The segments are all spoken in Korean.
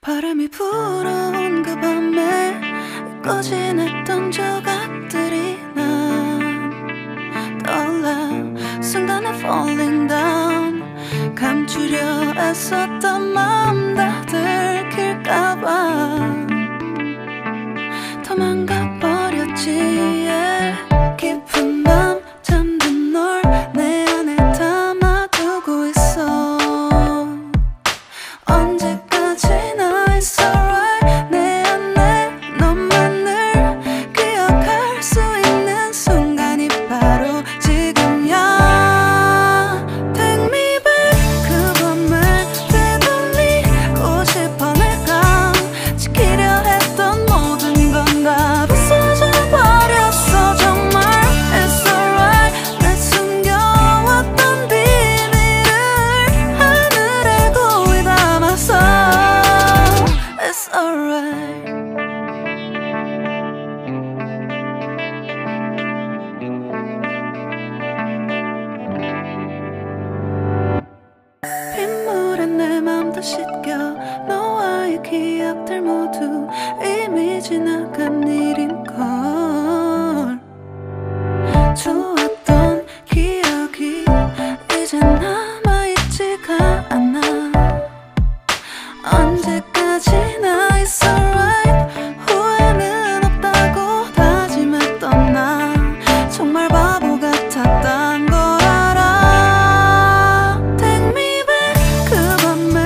바람이 불어온 그 밤에 꺼진 했던 조각들이 난 떠올라. 순간에 falling down. 감추려 애썼던 마음 다 들킬까봐 도망가 버렸지. yeah. 깊은 밤 잠든 널 내 안에 담아두고 있어. 언제까지나 it's alright. 내 안에 너만을 기억할 수 있는 순간이 바로 지금이야. Take me back. 그 밤을 되돌리고 싶어. 내가 지키려 했던 모든 건 다 부서져 버렸어. 정말 it's alright. 내 숨겨왔던 비밀을 하늘에 고이 담았어. It's alright. 빗물에 내 맘도 씻겨. 너와의 기억들 모두 이미 지나간 일인걸. 좋았던 기억이 이제 남아있지가 않아. 언제까지나 it's alright. 후회는 없다고 다짐했던 나 정말 바보 같았단 걸 알아. Take me back. 그 밤을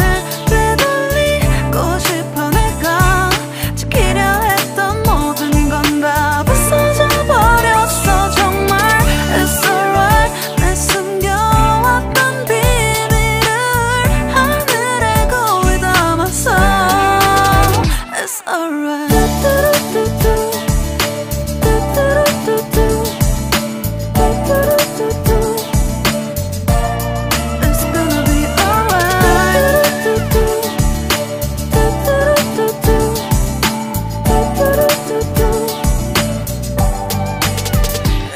되돌리고 싶어. 내가 지키려 했던 모든 건 다 부서져 버렸어. 정말 it's alright. 내 숨겨왔던 비밀을 하늘에 고이 담았어. It's alright. It's gonna be alright.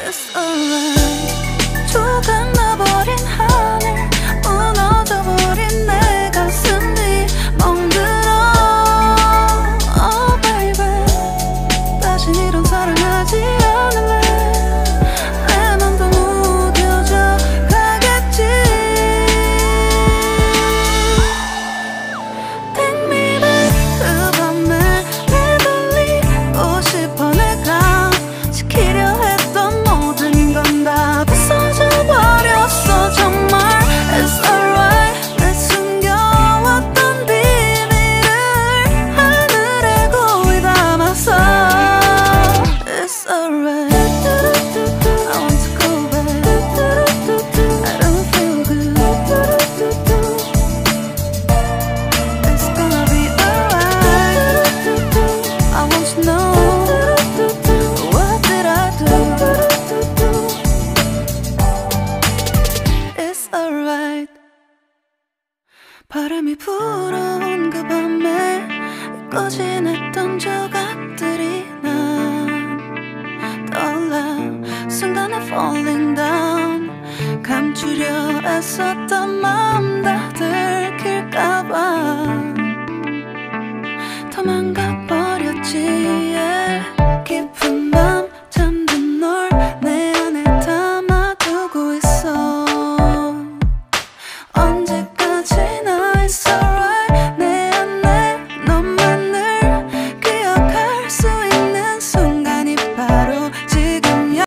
It's alright. 조각나버린 하늘, 무너져버린 내 가슴이 멍들어. Oh baby, 다신 이런 사랑하지 않을래. 내 맘도 무뎌져 가겠지. Take me back. 그 밤을 되돌리고 싶어. 내가 지키려 했던 모든 건 다 부서져 버렸어. 정말 it's alright. 내 숨겨왔던 비밀을 하늘에 고이 담았어. It's alright. I want to go back. I don't feel good. It's gonna be alright. I want to know, what did I do? It's alright. 바람이 불어온 그 밤에 꺼진 했던 조각들이 난 떠올라. 순간에 falling down. 감추려 애썼던 마음 다 들킬까봐 도망가